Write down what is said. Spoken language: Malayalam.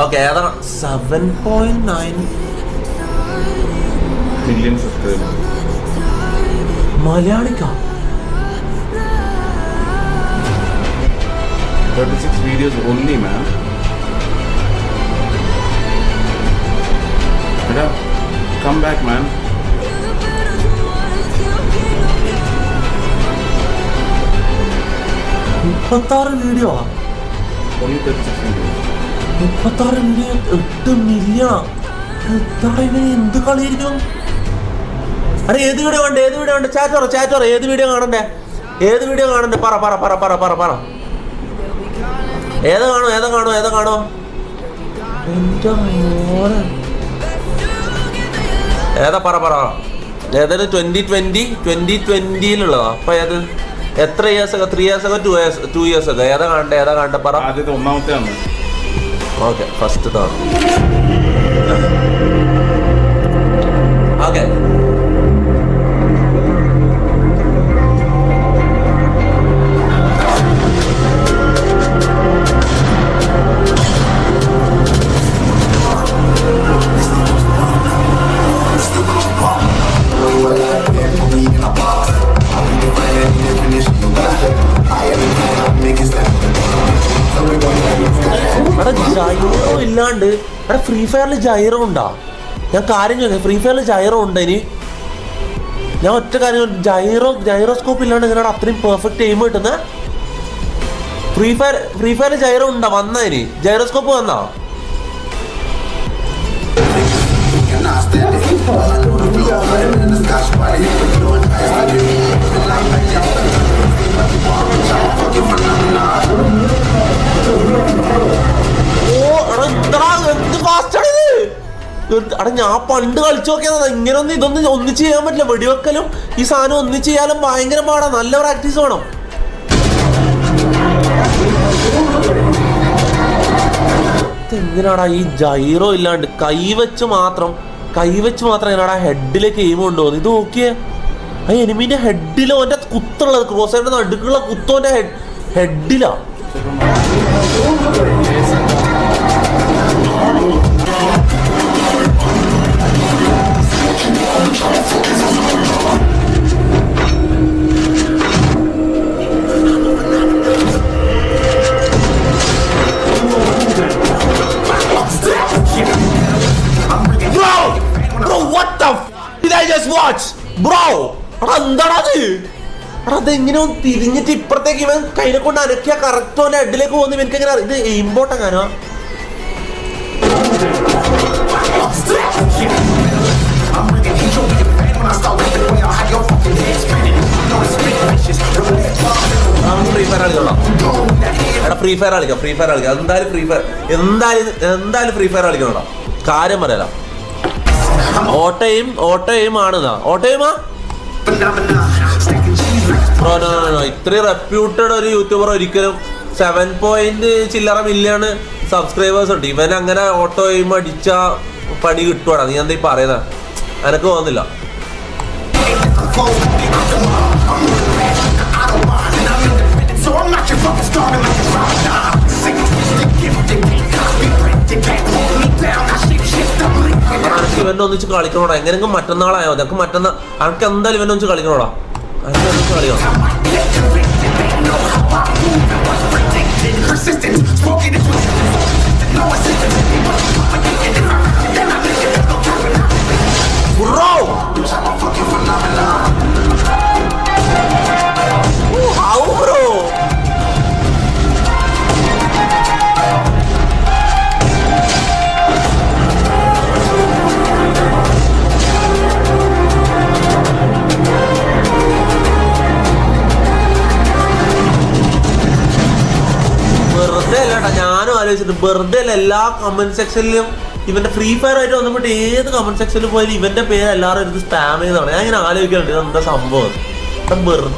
ഓക്കെ ഏതാണ് 7.9 മില്യൺ സബ്സ്ക്രൈബേഴ്സ് മലയാളിക്കാ 36 videos only, man. Beta, come back, man. Video Only 36 videos. 36 video 8 million. എന്ത് കളിയിരിക്കും? അരെ ഏത് വീഡിയോ കണ്ടേ? ചാറ്റോറ ഏത് വീഡിയോ കാണണ്ടേ? പറ ഏതാ കാണോ എന്റെ മോനെ ഏതാ പറ ഏതായാലും 2020-2020-ലുള്ളതാ. അപ്പൊ ഏത് എത്ര ഇയേഴ്സ് ഒക്കെ? 3 years ഒക്കെ 2 years ഒക്കെ? ഏതാ കാണണ്ടേ പറ. ആദ്യത്തെ ഒന്നാമത്തെ ആണ്. ഓക്കെ ഫസ്റ്റ് താണ്. ഓക്കെ ജൈറോ ഇല്ലാണ്ട് ഫ്രീ ഫയറിൽ ജൈറോ ഉണ്ടാ? ഞാൻ കാര്യം ചോദിക്കാം, ഫ്രീ ഫയറിൽ ജൈറോ ഉണ്ട്? ഇനി ഞാൻ ഒറ്റ കാര്യം, ജൈറോസ്കോപ്പ് ഇല്ലാണ്ട് എങ്ങനെയാണ് അത്രയും പെർഫെക്റ്റ് എയിം കിട്ടുന്നത്? ഫ്രീ ഫയറിൽ ജൈറോ ഉണ്ടാ? വന്നാ ഇനി ജൈറോസ്കോപ്പ് വന്നാ? ഞാൻ പണ്ട് കളിച്ചു നോക്കിയതാ. ഇതൊന്നും ഒന്നിച്ച് ചെയ്യാൻ പറ്റില്ല. വെടിവെക്കലും ഈ സാധനം ഒന്നിച്ച് ചെയ്യാനും ഭയങ്കര പാടാ. നല്ല പ്രാക്ടീസ് വേണം. എന്തിനാടാ ഈ ജൈറോ ഇല്ലാണ്ട് കൈവച്ച് മാത്രം എങ്ങനെയാടാ ഹെഡിലേക്ക് എയിം കൊണ്ടുപോകുന്നത്? ഇത് നോക്കിയേ, ആ എനിമീന്റെ ഹെഡിലോ ഓന്റെ കുത്തുള്ളത്, ക്രോസറിന്റെ നടുക്കുള്ള കുത്തോന്റെ ഹെഡിലാ. അതെങ്ങനെ തിരിഞ്ഞിട്ട് ഇപ്പുറത്തേക്ക് ഇവൻ കയ്യിലെ കൊണ്ട് അനക്കിയ കറക്റ്റ് ഓന്റെ ഹെഡിലേക്ക് പോകുന്നു. എനിക്ക് എങ്ങനെ ഇത് എയിംബോട്ടെങ്ങാനോ? ഫ്രീ ഫയർ കളിക്കാം. എന്തായാലും ഫ്രീ ഫയർ കളിക്കണോടാ. കാര്യം പറയാലോ. ഓട്ടോയും ആണെന്നാ? ഓട്ടോയുമാ? ഇത്രയും റെപ്യൂട്ടഡ് ഒരു യൂട്യൂബർ ഒരിക്കലും 7 ചില്ലറ മില്യൺ സബ്സ്ക്രൈബേഴ്സ് ഉണ്ട്. ഇവൻ അങ്ങനെ ഓട്ടോയും അടിച്ച പണി കിട്ടുവാടാ? നീ എന്താ ഈ പറയുന്ന? എനക്ക് തോന്നുന്നില്ല. എനിക്ക് ഇവന്റെ ഒന്നിച്ച് കളിക്കണോടാ. എങ്ങനെയെങ്കിലും മറ്റന്നാളായോ? അതൊക്കെ മറ്റന്നാൾ അനക്ക് എന്തായാലും ഇവന്റെ ഒന്നിച്ച് കളിക്കണോടാ. അനക്ക് ഒന്നിച്ച് കളിക്കണം. ഞാനും ആലോചിച്ചിട്ട് വെറുതെ അല്ല എല്ലാ കമന്റ് സെക്ഷനിലും ഇവന്റെ ഫ്രീ ഫയർ ആയിട്ട് വന്നപ്പോൾ ഏത് കമന്റ് സെക്ഷനിൽ പോയാലും ഇവന്റെ പേര് എല്ലാവരും എടുത്ത് സ്പാം ചെയ്താണ്. ഞാൻ ഇങ്ങനെ ആലോചിക്കാറുണ്ട് ഇതെന്താ സംഭവം. വെറുതെ